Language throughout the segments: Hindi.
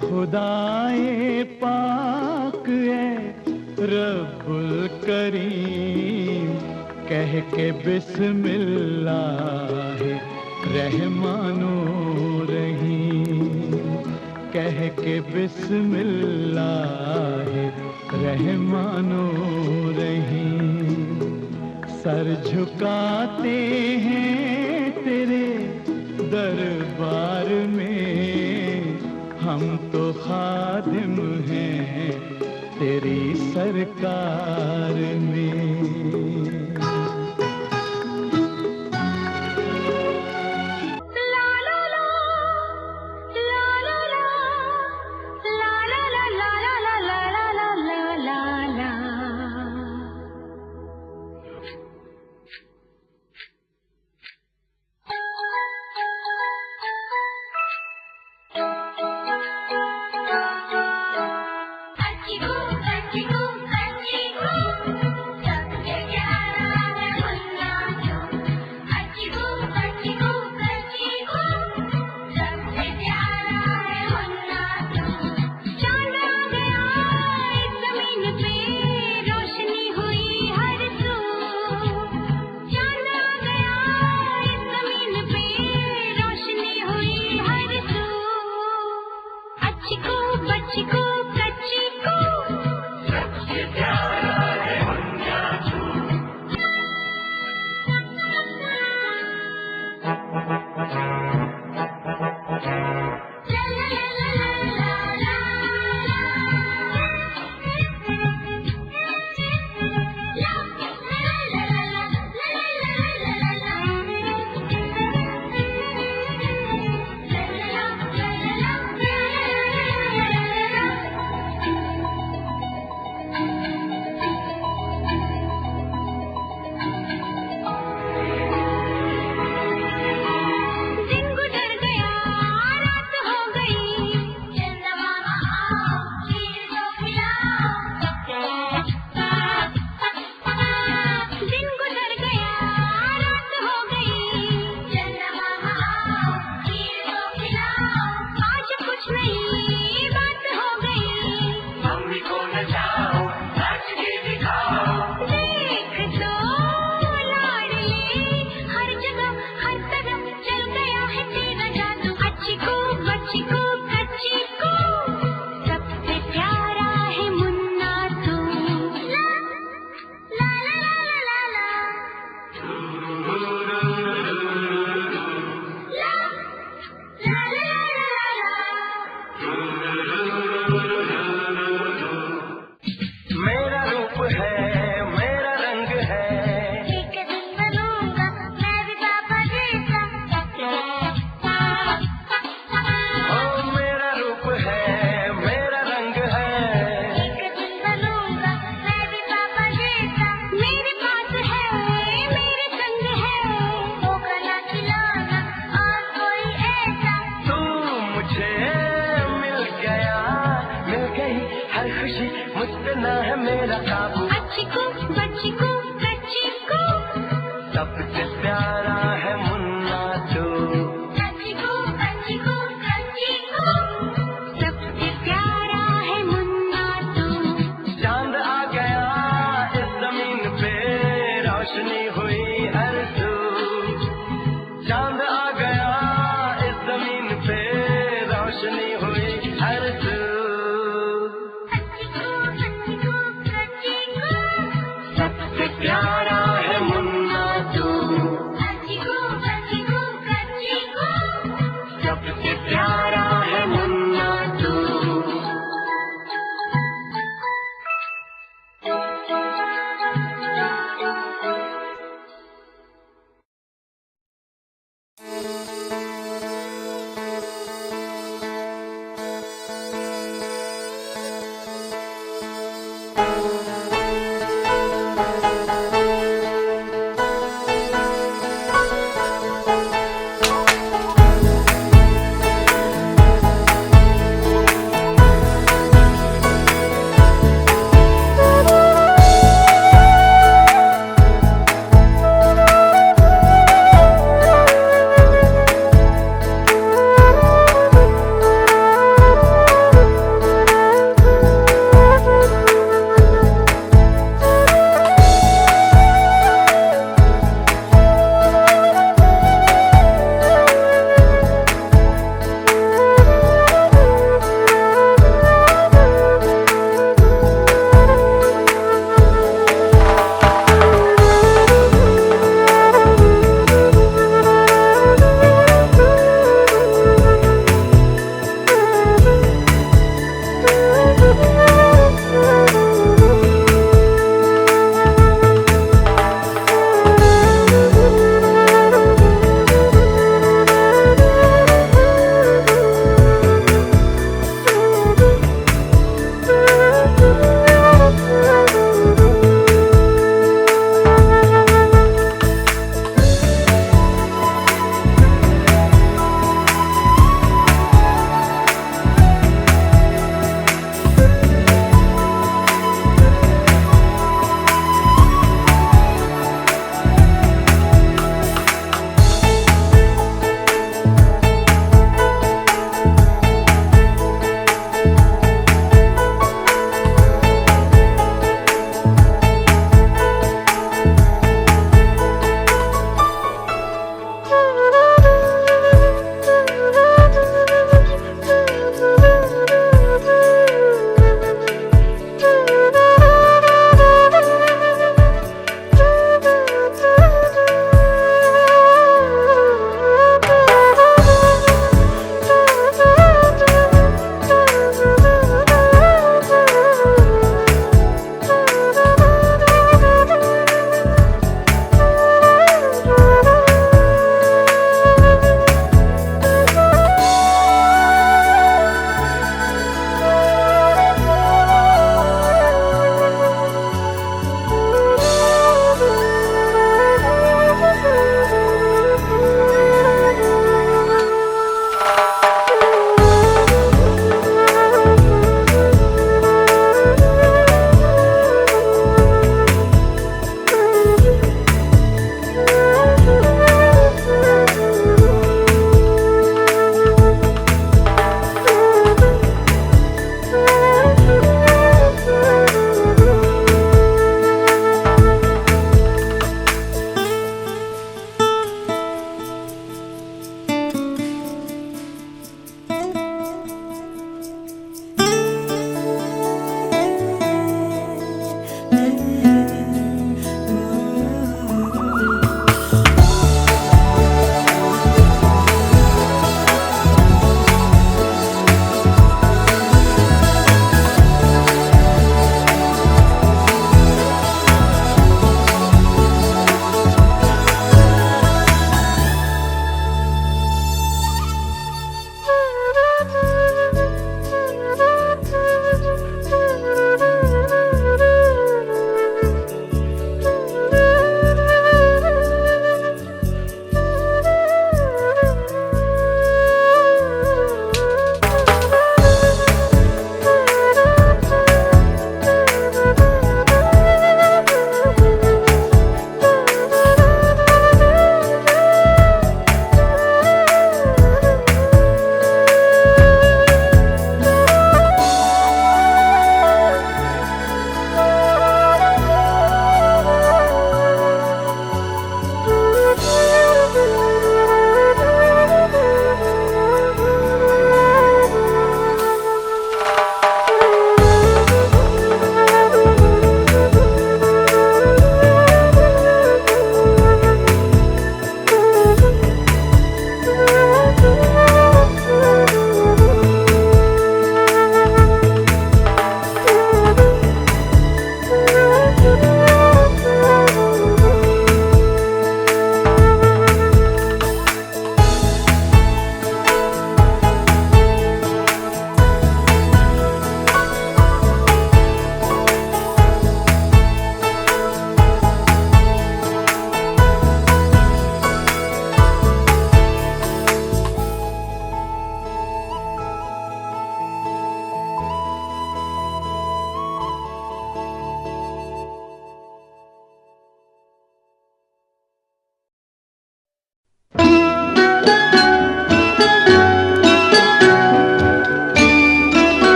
खुदाए पाक है रब्बुल करीम, कह के बिस्मिल्लाह रहमानो रहीम, कह के बिस्मिल्लाह रहमानो रहीम। सर झुकाते हैं तेरे दरबार में, हम तो खादिम हैं तेरी सरकार में।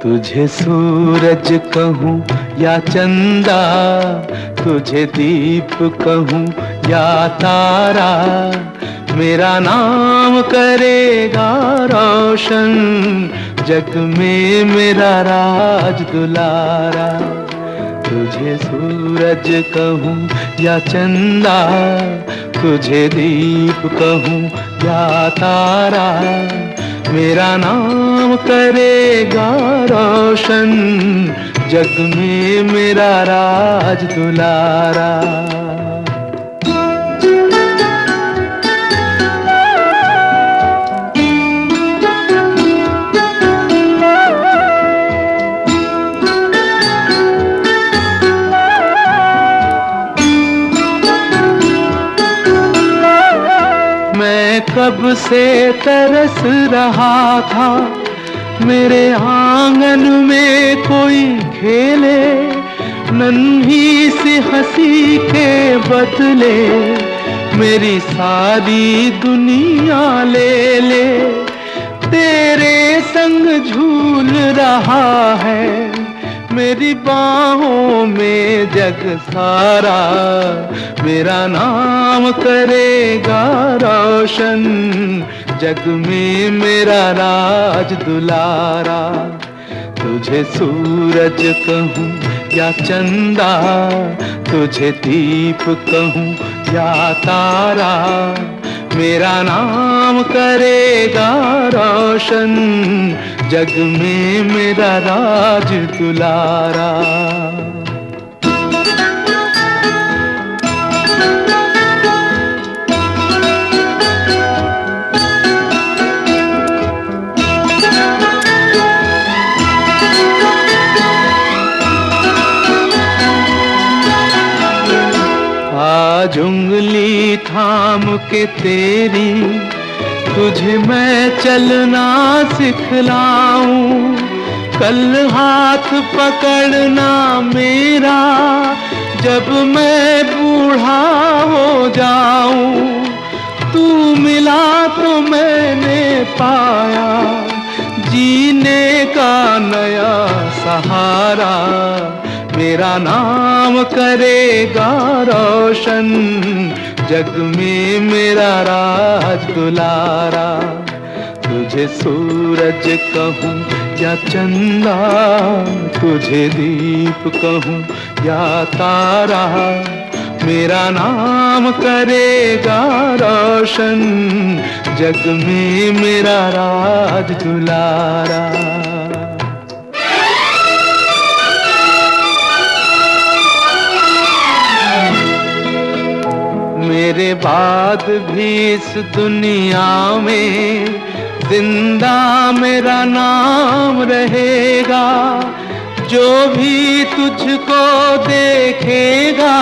तुझे सूरज कहूँ या चंदा, तुझे दीप कहूँ या तारा, मेरा नाम करेगा रोशन, जग में मेरा राज दुलारा। तुझे सूरज कहूँ या चंदा, तुझे दीप कहूँ या तारा, मेरा नाम करेगा रोशन, जग में मेरा राज दुलारा। मैं कब से तरस रहा था, मेरे आंगन में कोई खेले, नन्ही सी हंसी के बदले मेरी सारी दुनिया ले ले। तेरे संग झूल रहा है मेरी बाहों में जग सारा, मेरा नाम करेगा रोशन, जग में मेरा राज दुलारा। तुझे सूरज कहूँ या चंदा, तुझे दीप कहूँ या तारा, मेरा नाम करेगा रोशन, जग में मेरा राज दुलारा। आज उंगली थाम के तेरी, तुझे मैं चलना सिखलाऊं, कल हाथ पकड़ना मेरा, जब मैं बूढ़ा हो जाऊं। तू मिला तो मैंने पाया जीने का नया सहारा, मेरा नाम करेगा रोशन, जग में मेरा राज दुलारा। तुझे सूरज कहूँ या चंदा, तुझे दीप कहूँ या तारा, मेरा नाम करेगा रोशन, जग में मेरा राज दुलारा। मेरे बाद भी इस दुनिया में जिंदा मेरा नाम रहेगा, जो भी तुझको देखेगा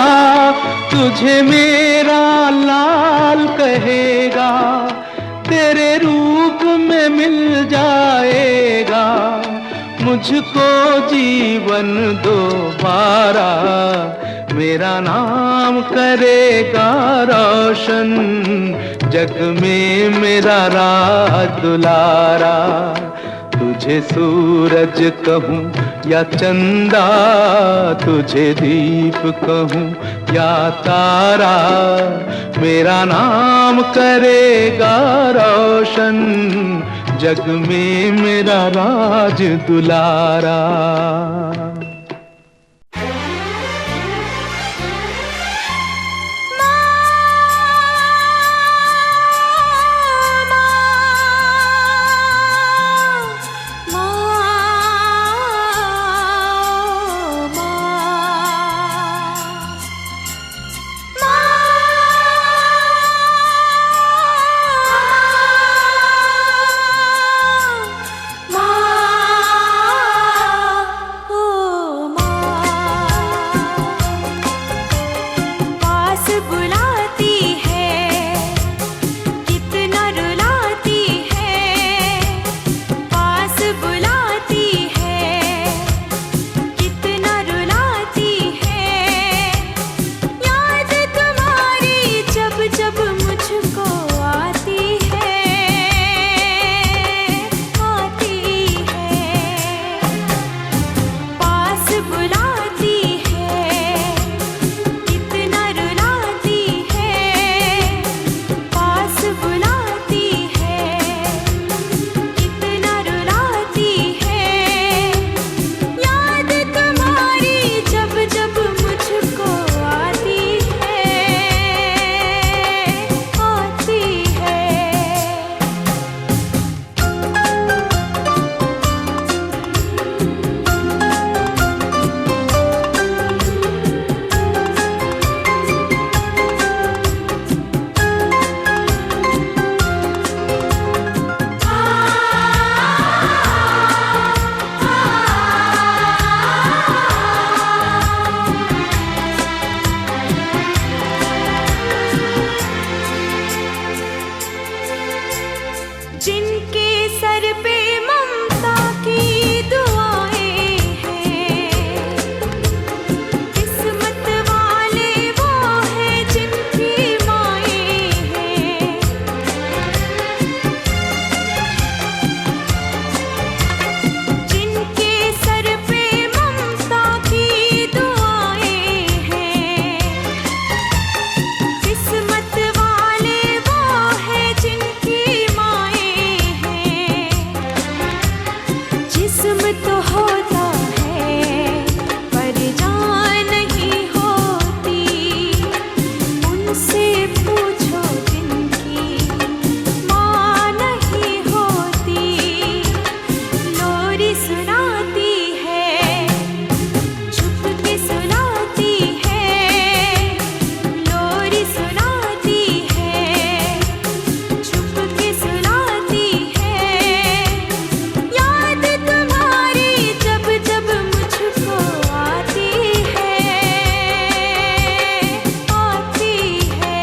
तुझे मेरा लाल कहेगा, तेरे रूप में मिल जाएगा मुझको जीवन दोबारा, मेरा नाम करेगा रोशन, जग में मेरा राज दुलारा। तुझे सूरज कहूँ या चंदा, तुझे दीप कहूँ या तारा, मेरा नाम करेगा रोशन, जग में मेरा राज दुलारा। Oh जिस्म तो होता है पर जान नहीं होती, उनसे पूछो जिनकी माँ नहीं होती। लोरी सुनाती है, छुप के सुनाती है, लोरी सुनाती है, छुप के सुनाती है। याद तुम्हारी जब जब मुझको आती है, आती है।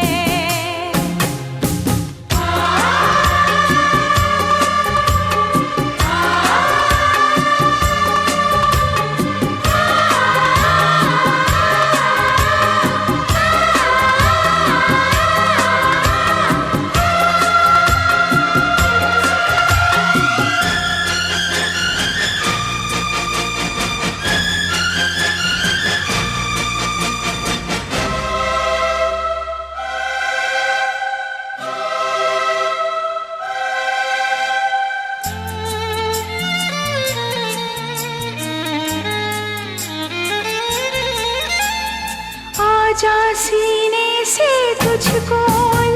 आजा सीने से तुझको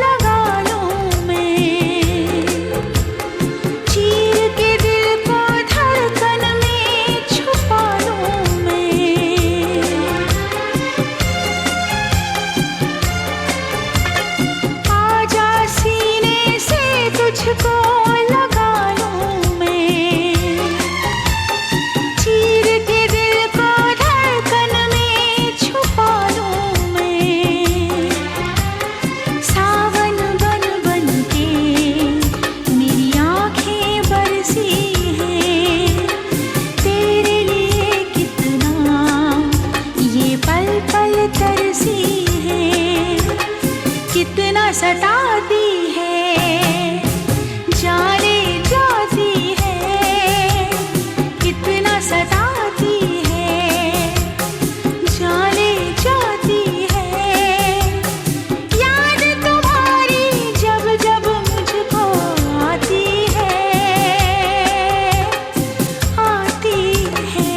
लगा लूं मैं, चीर के दिल को धड़कन में छुपा लूं मैं। आजा सीने से तुझको लगा लूं मैं, चीर के दिल को धड़कन में छुपा लूं मैं। सावन बन बन के मेरी आँखें बरसी हैं, तेरे लिए कितना ये पल पल तरसी है, कितना सताती है, जाने जाती है, कितना सताती है, जाने जाती है। याद तुम्हारी जब जब मुझको आती है, आती है।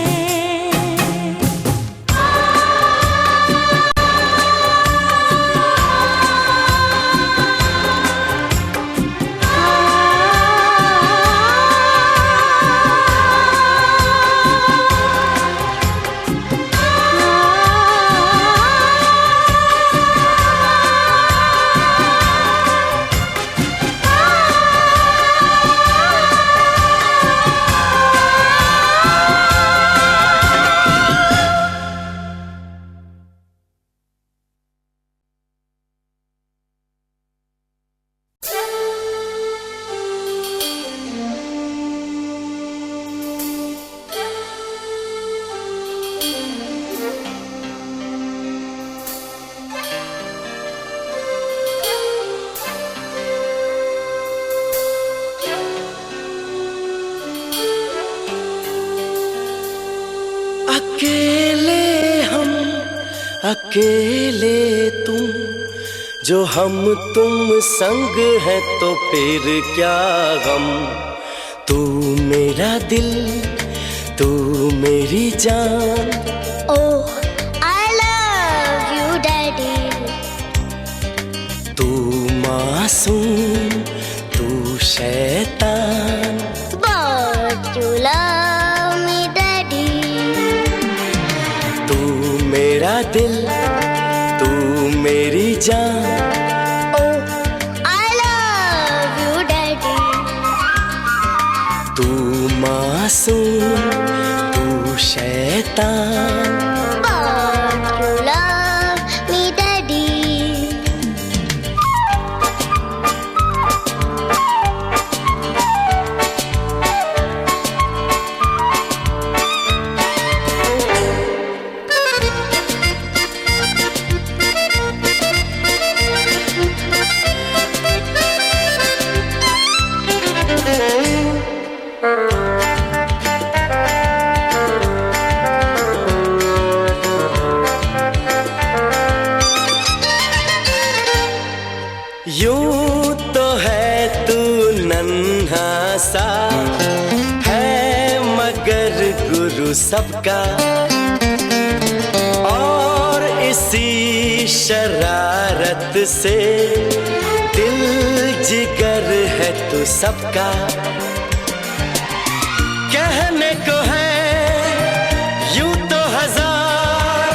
अकेले हम, अकेले तुम, जो हम तुम संग है तो फिर क्या गम। तू मेरा दिल, तू मेरी जान। Oh, I love you, Daddy. तू मासूम, तू शैतान। But you love me, Daddy. तू मेरा दिल, तू मेरी जान। Oh, I love you, Daddy. तू मासूम, तू शैतान। But you love me, Daddy. तू सबका, और इसी शरारत से दिल जिगर है तू सबका। कहने को है यूं तो हजार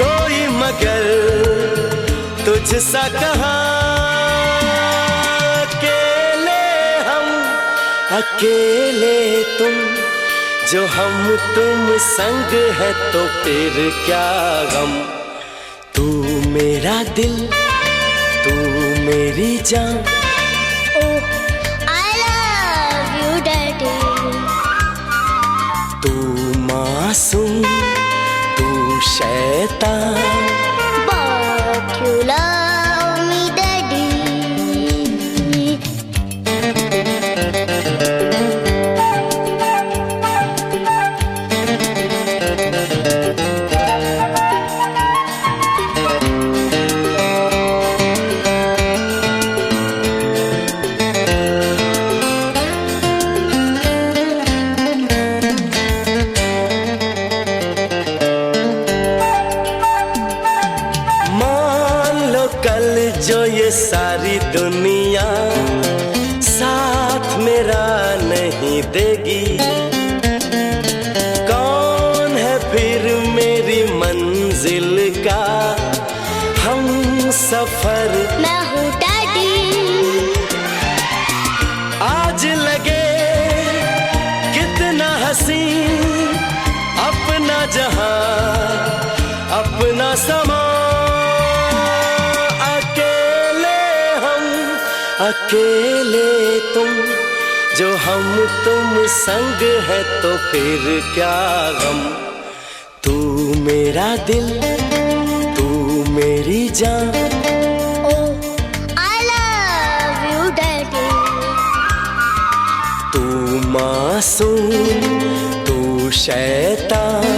कोई, मगर तुझसा कहाँ। अकेले हम, अकेले तुम, जो हम तुम संग है तो फिर क्या गम। तू मेरा दिल, तू मेरी जान। Oh, I love you, Daddy. तू मासूम, तू शैतान, But you love me, Daddy. कल जो ये सारी दुनिया साथ मेरा नहीं देगी, कौन है फिर मेरी मंजिल का हम सफर। मैं हूँ डैडी। आज लगे कितना हंसी अपना जहां, अपना समा। अकेले तुम, जो हम तुम संग है तो फिर क्या गम। तू मेरा दिल, तू मेरी जान। Oh, I love you, Daddy. तू मासूम, तू शैतान,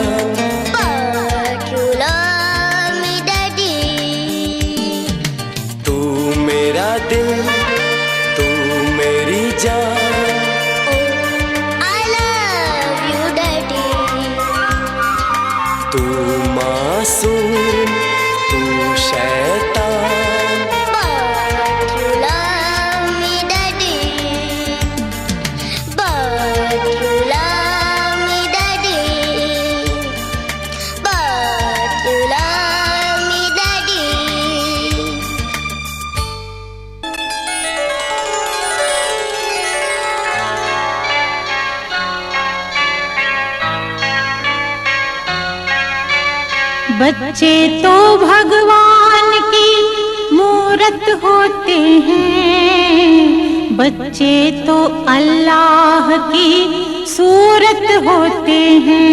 But you love me, Daddy. तू मेरा दिल, तू मेरी जान। Oh, I love you, Daddy. तू मासूम, तू शैतान, But you love me, Daddy. But you love me, Daddy. But you love me, Daddy. बच्चे तो भगवान की मूरत होते हैं, बच्चे तो अल्लाह की सूरत होते हैं।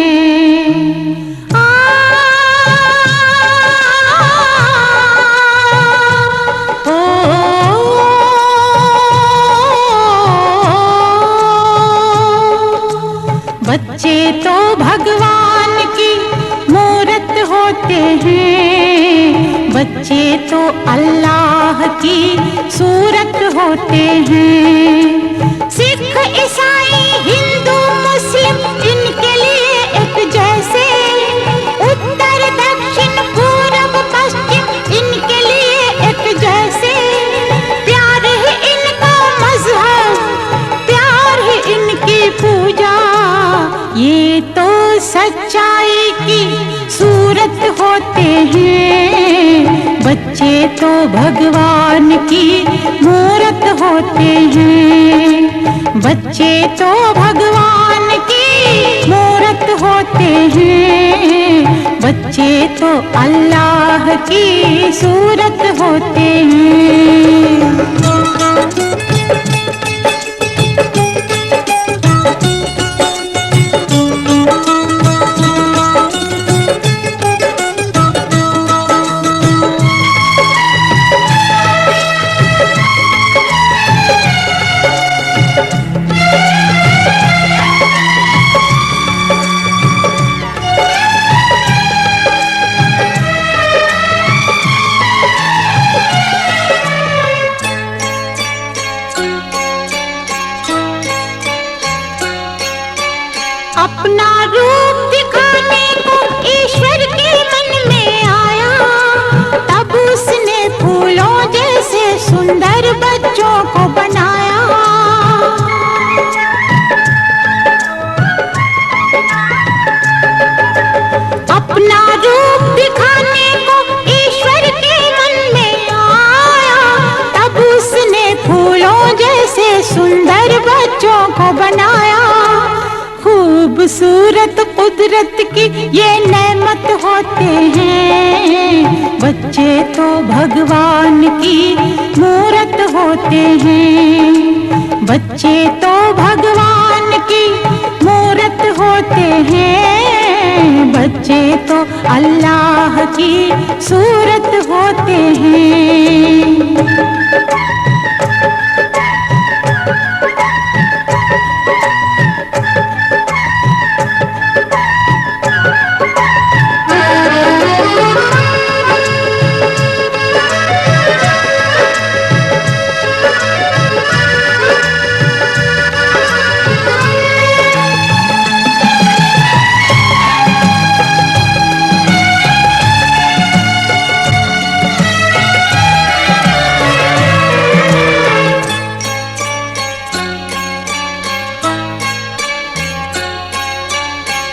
बच्चे तो भगवान की मूरत होते हैं, बच्चे तो अल्लाह की सूरत होते हैं। सिख ईसाई हिंदू मुस्लिम इनके लिए एक जैसे, उत्तर दक्षिण पूरब पश्चिम इनके लिए एक जैसे। प्यार ही इनका मजहब, प्यार ही इनकी पूजा, ये तो सच्चाई की सूरत होते हैं। बच्चे तो भगवान की मूरत होते हैं, बच्चे तो भगवान की मूरत होते हैं, बच्चे तो अल्लाह की सूरत होते हैं। अपना रूप दिखाने को ईश्वर के मन में आया, तब उसने फूलों जैसे सुंदर बच्चों को बनाया। अपना रूप दिखाने को ईश्वर के मन में आया, तब उसने फूलों जैसे सुंदर बच्चों को बनाया। खूबसूरत कुदरत की ये नेमत होते हैं, बच्चे तो भगवान की मूरत होते हैं। बच्चे तो भगवान की मूरत होते हैं, बच्चे तो अल्लाह की सूरत होते हैं।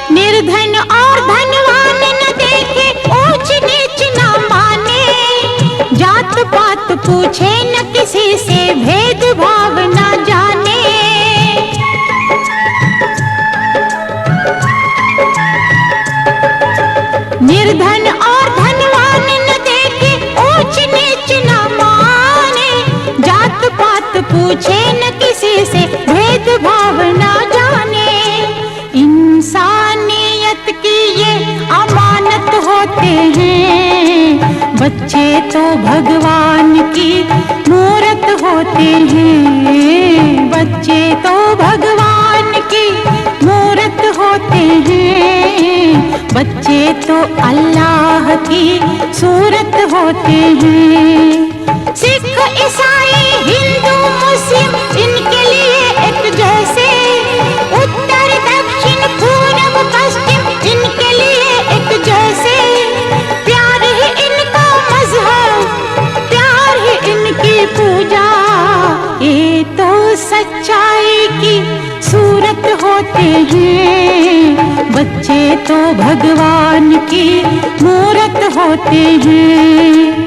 निर्धन और धनवान न देखे, ऊंच नीच न माने, जात पात पूछे न किसी से, भेदभाव न जाने। निर्धन और धनवान न देखे, ऊंच नीच न माने, जात पात पूछे न किसी से, भेदभाव न जाने। इंसानियत की ये अमानत होते हैं, बच्चे तो भगवान की मूरत होते हैं। बच्चे तो भगवान की मूरत होते हैं, बच्चे तो अल्लाह की सूरत होते हैं। सिख ईसाई हिंदू मुस्लिम इनके लिए एक जैसे, उत्तर दक्षिण पूरब पश्चिम इनके लिए एक जैसे। प्यार ही इनका मजहब, प्यार ही इनकी पूजा, ये तो सच्चाई की सूरत होते हैं। बच्चे तो भगवान की मूरत होते हैं।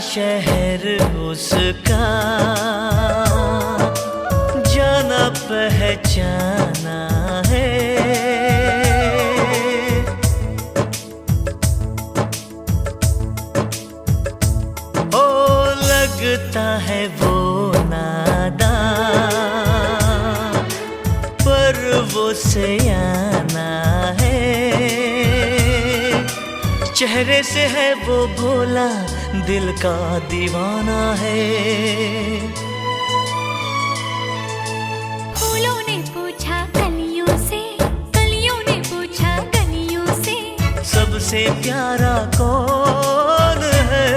शहर उसका जाना पहचाना है। ओ लगता है वो नादान पर वो सयाना है। चेहरे से है वो भोला, दिल का दीवाना है। फूलों ने पूछा कलियों से, कलियों ने पूछा गलियों से, सबसे प्यारा कौन है?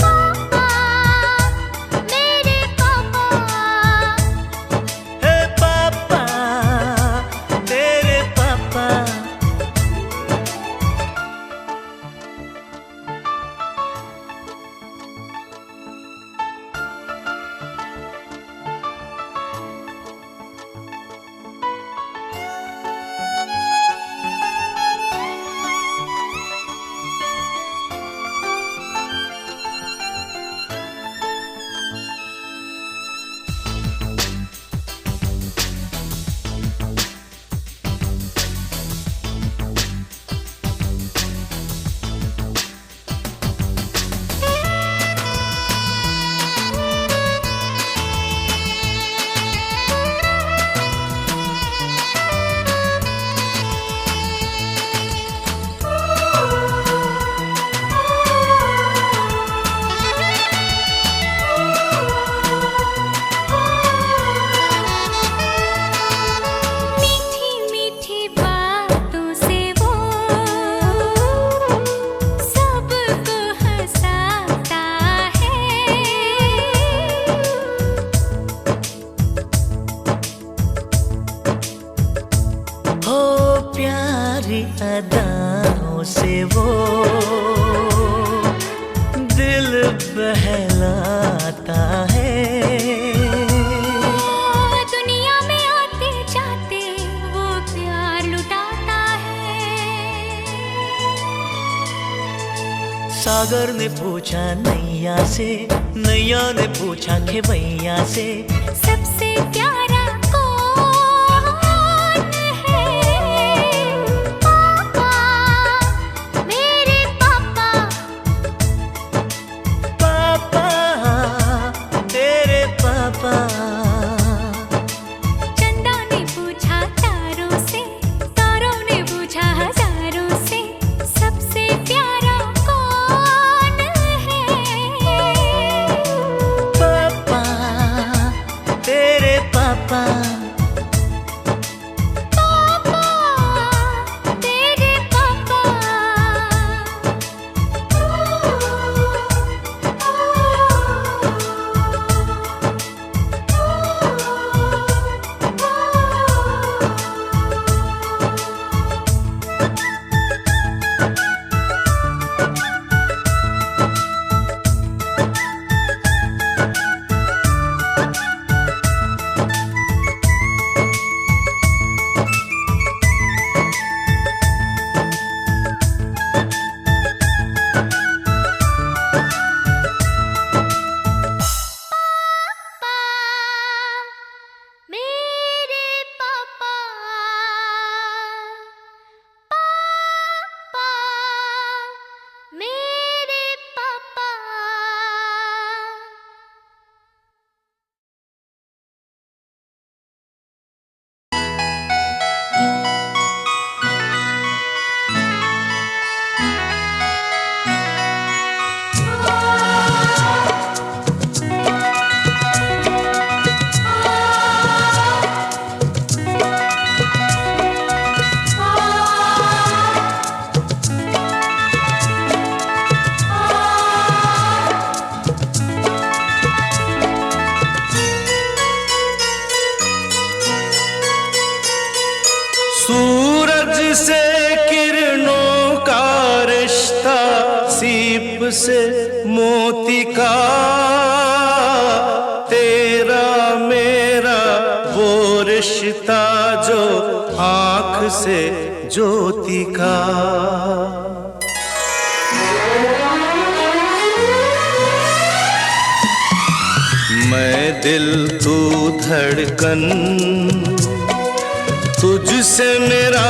पापा, मेरे पापा। हे पापा, तेरे पापा। अदाओं से वो दिल बहलाता है। दुनिया में आते जाते वो प्यार लुटाता है। सागर ने पूछा नैया से, नैया ने पूछा खेवैया से, सबसे प्यारा चंदा ने पूछा तारों से, तारों ने पूछा हजारों से, सबसे प्यारा कौन है? पापा, तेरे पापा। पापा, तेरे पापा। सूरज से किरणों का रिश्ता, सीप से मोती का, तेरा मेरा वो रिश्ता जो आँख से ज्योति का। दिल तू धड़कन, तुझसे मेरा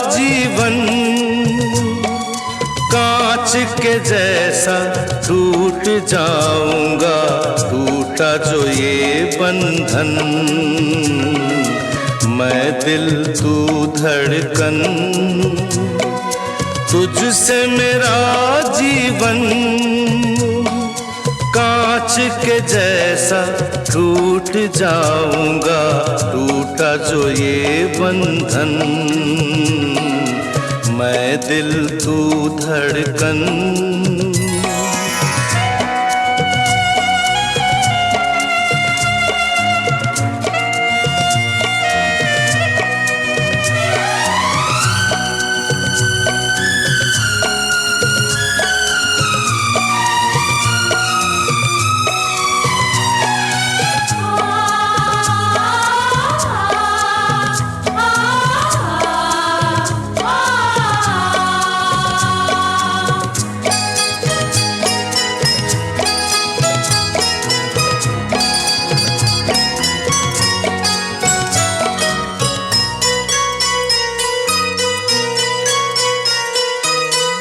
जीवन कांच के जैसा टूट जाऊंगा, टूटा जो ये बंधन। मैं दिल तू धड़कन, तुझसे मेरा जीवन कांच के जैसा टूट जाऊंगा, टूटा जो ये बंधन। मैं दिल तू धड़कन।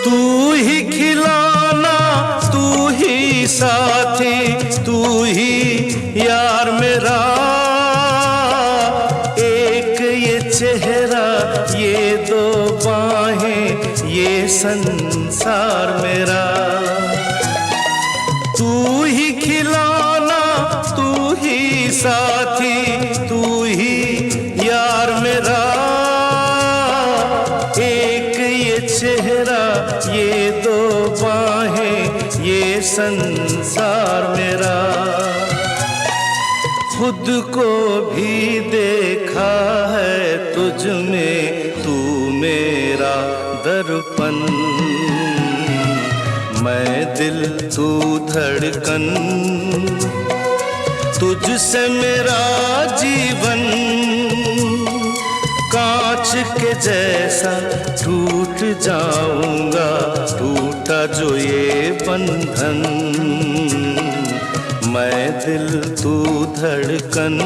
तू ही खिलौना, तू ही साथी, तू ही यार मेरा। एक ये चेहरा, ये दो बाहें, ये संसार मेरा। तू ही खिलौना, तू ही साथी, तू ही यार मेरा। एक ये चेहरा, ये दो बाहें, ये संसार मेरा। खुद को भी देखा है तुझ में, तू मेरा दर्पण। मैं दिल तू धड़कन, तुझसे मेरा जीवन कांच के जैसा टूट जाऊंगा, टूटा जो ये बंधन। मैं दिल तू धड़कन।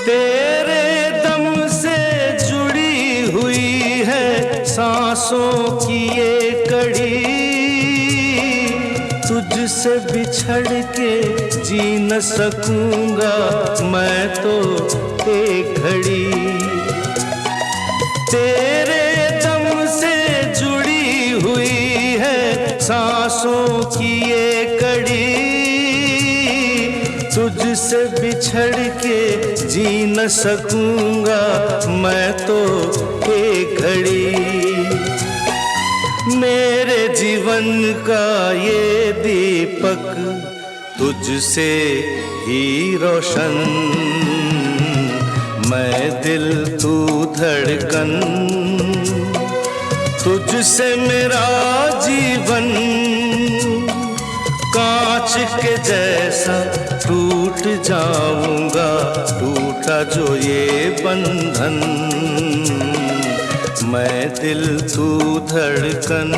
तेरे दम से जुड़ी हुई है सांसों की ये कड़ी। तुझसे बिछड़ के जी न सकूंगा मैं तो एक घड़ी। तेरे दम से जुड़ी हुई है सांसों की ये कड़ी। तुझसे बिछड़ के जी न सकूंगा मैं तो एक घड़ी। मेरे जीवन का ये दीपक तुझसे ही रोशन। मैं दिल तू धड़कन, तुझसे मेरा जीवन कांच के जैसा टूट जाऊंगा, टूटा जो ये बंधन। मैं दिल तू धड़कन।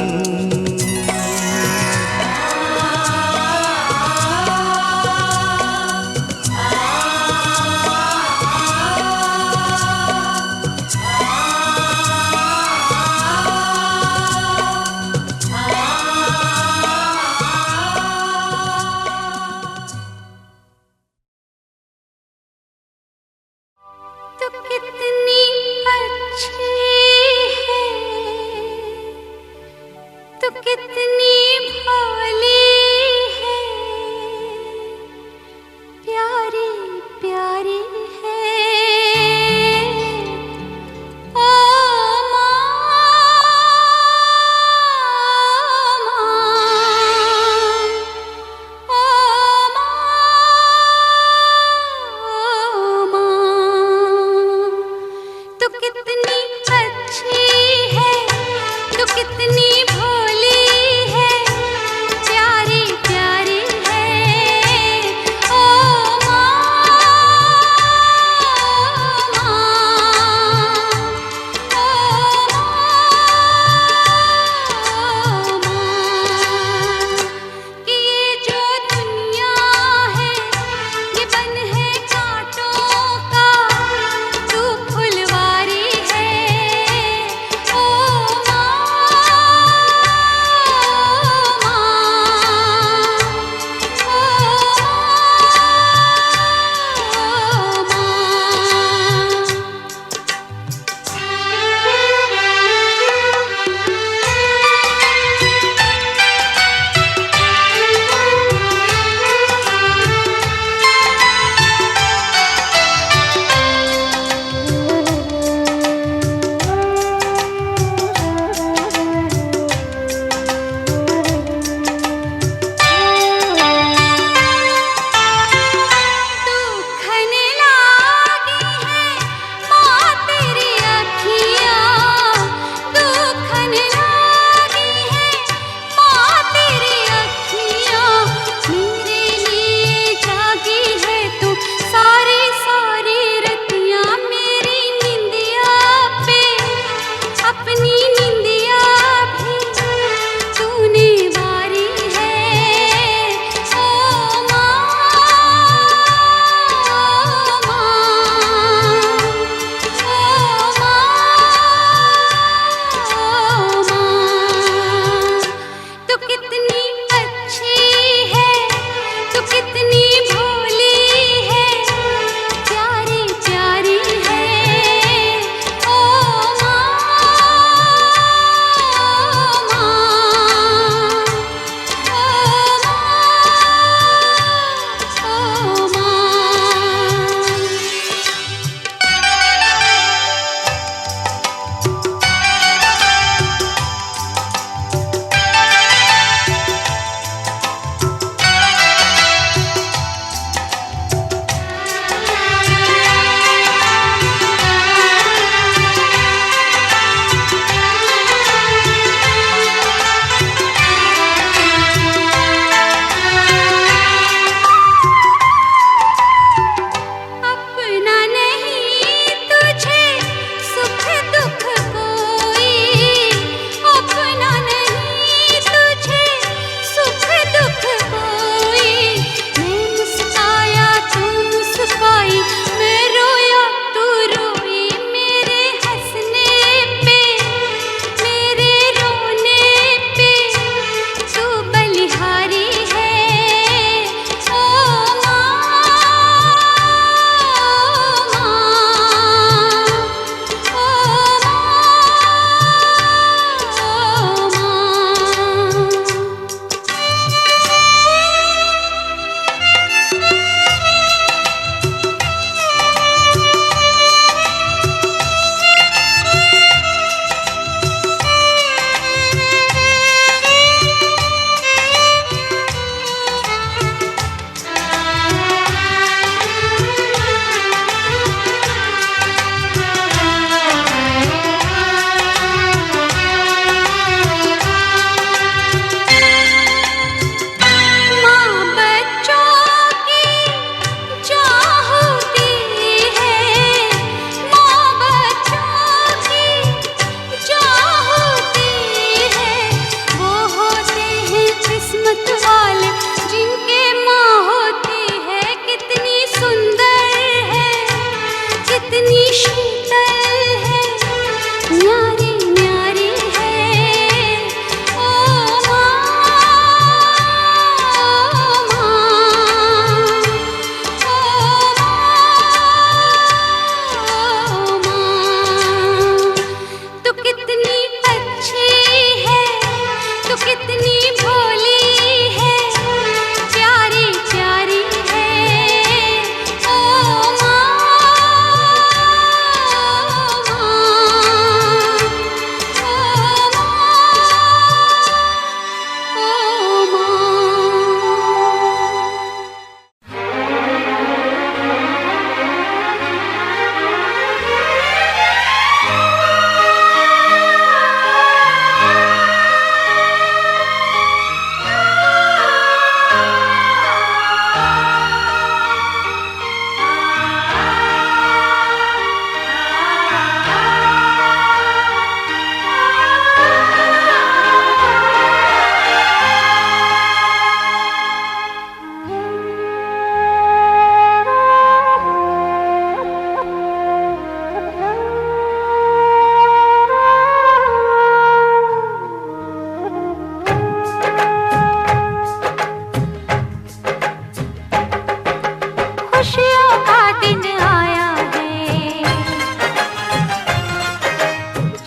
खुशियों का दिन आया है,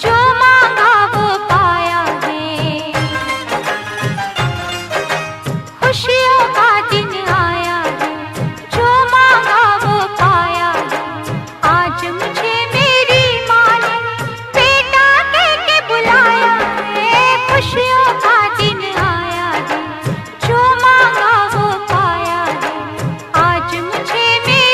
जो मांगा वो पाया है। खुशियों का दिन आया है, जो मांगा वो पाया है। आज मुझे मेरी माँ ने बेटा कह के बुलाया है। खुशियों का दिन आया है, जो मांगा वो पाया है। आज मुझे मेरी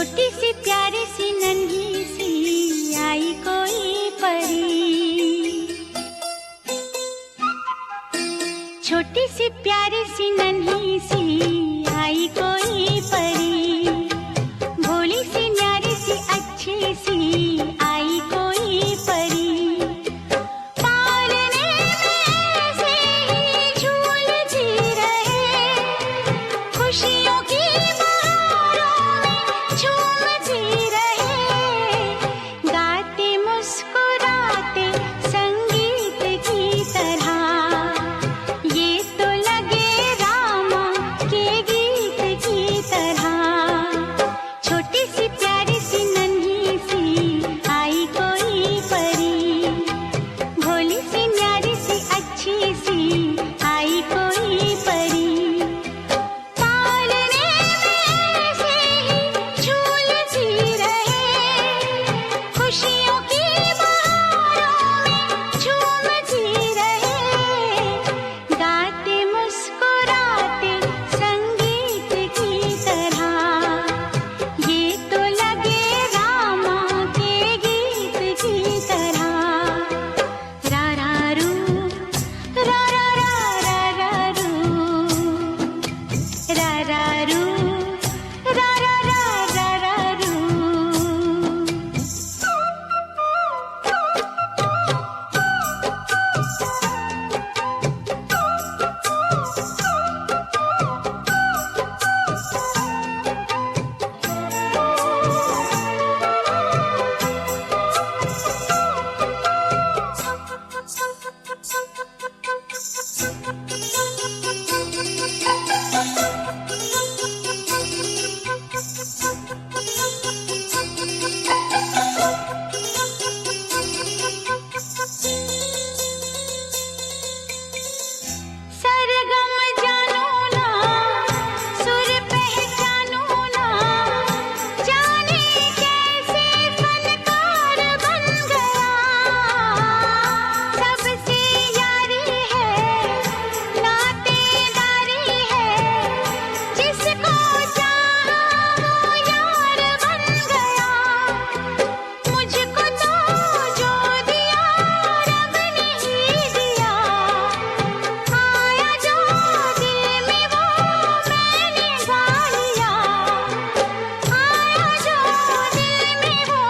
छोटी सी प्यारी सी नन्ही सी आई कोई परी, छोटी सी प्यारी सी नन्ही सी आई कोई परी, भोली सी न्यारी सी अच्छी सी आई कोई परी, पालने में से ही झूलती रहे, खुशियों की बहारों में झूमती रहे, गाते मुस्कुराते संगीत की तरह, ये तो लगे रामा के गीत की तरह, छोटी सी प्यारी सी नन्ही सी आई कोई परी, भोली सी न्यारी सी अच्छी सी आई कोई परी, पालने में से ही झूलती रहे, खुशियों की बहारों में झूमती रहे, गाते मुस्कुराते संगीत की तरह, ये तो लगे रामा के गीत की तरह, रा रा रू, रा रा रा रा रा रू, रा रा रू, रा रा रा रा रा रू। सरगम जानो ना, सुर पहचानो ना, जाने कैसे फनकार बन गया, सबसे यारी है, नातेदारी है, जिसको चाहा वो यार बन गया, मुझको तो जो दिया रब ने ही दिया, आया जो दिल में वो मैंने गा लिया, आया जो दिल में वो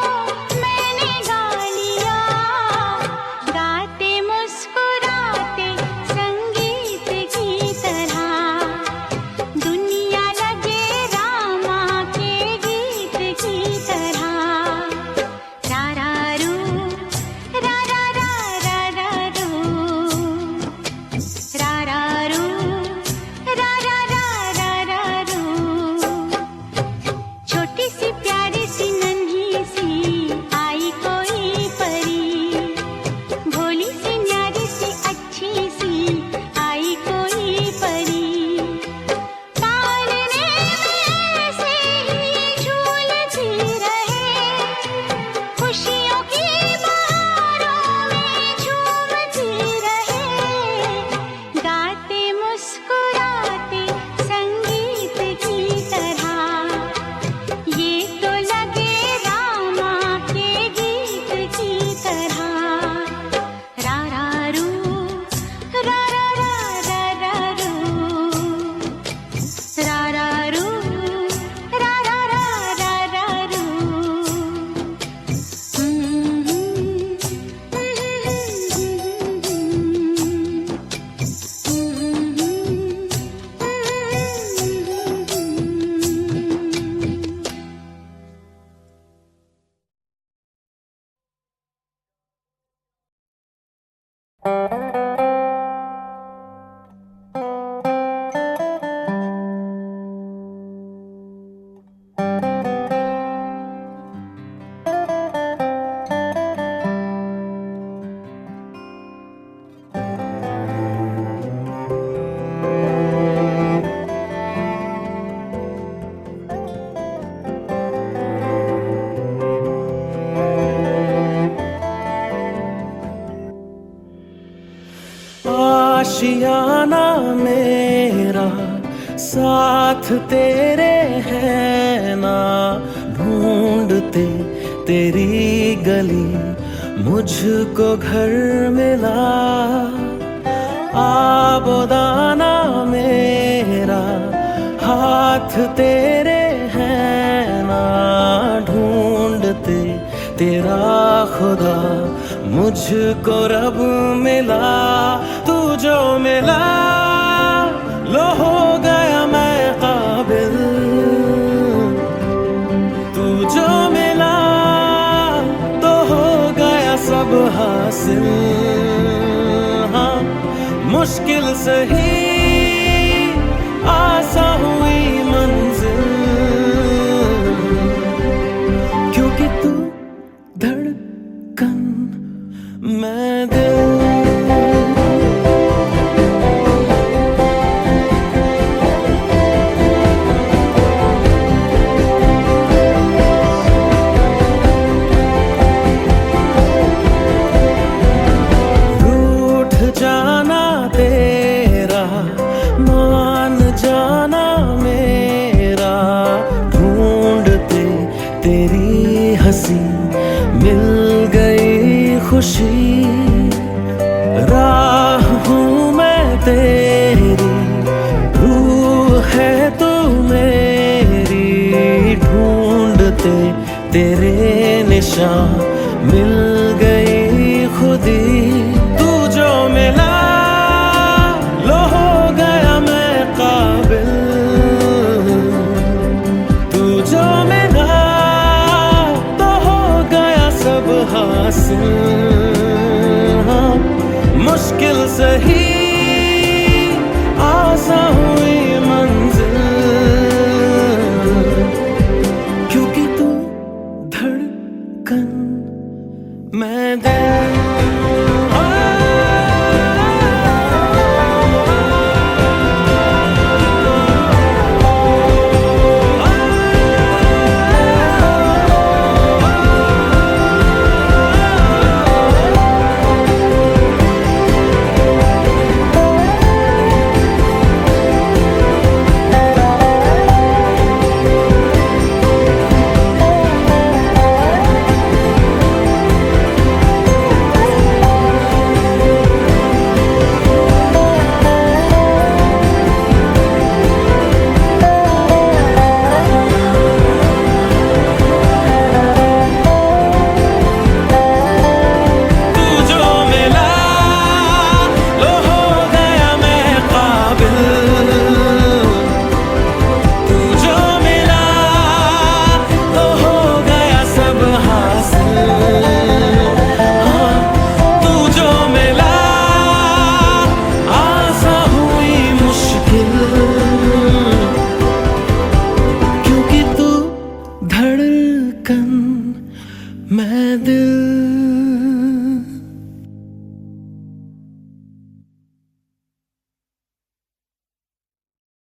मैंने गा लिया, गाते मुस्कुराते संगीत की तरह, दुनिया लगे रामा के गीत की तरह, रा रा रू, रा रा रा रा रा रू, रा रा रू, रा रा रा रा रा रू, छोटी सी प्यारी सी नन्ही सी आई कोई परी, भोली सी न्यारी सी अच्छी सी आई कोई परी, पालने में से ही झूलती रहे, खुशियों की बहारों में झूमती रहे, गाते मुस्कुराते संगीत की तरह, ये तो लगे रामा के गीत की तरह, रा रा रू, रा रा रा रा रा रू, रा रा रू, रा रा रा रा रा रू। आशियाना मेरा साथ तेरे है ना, ढूंढते तेरी गली मुझको घर मिला। आबोदाना मेरा हाथ तेरे हैं ना, ढूंढते तेरा खुदा मुझको रब मिला। तू जो मिला लो हो गया मैं काबिल, तू जो मिला तो हो गया सब हासिल। हाँ मुश्किल सही आसा हुई मंजिल, क्योंकि तू धड़कन मैं दिल। जाना तेरा मान जाना मेरा, ढूंढते तेरी हंसी मिल गई खुशी। राह हूँ मैं तेरी, रूह है तू मेरी, ढूंढते तेरे निशान मिल गई खुदी। जो मिला लो हो गया मैं काबिल, तू जो मिला तो हो गया सब हासिल। हाँ मुश्किल सही आसा हुई मंजिल, क्योंकि तू धड़कन मैं दिल। धड़कन मैं दिल।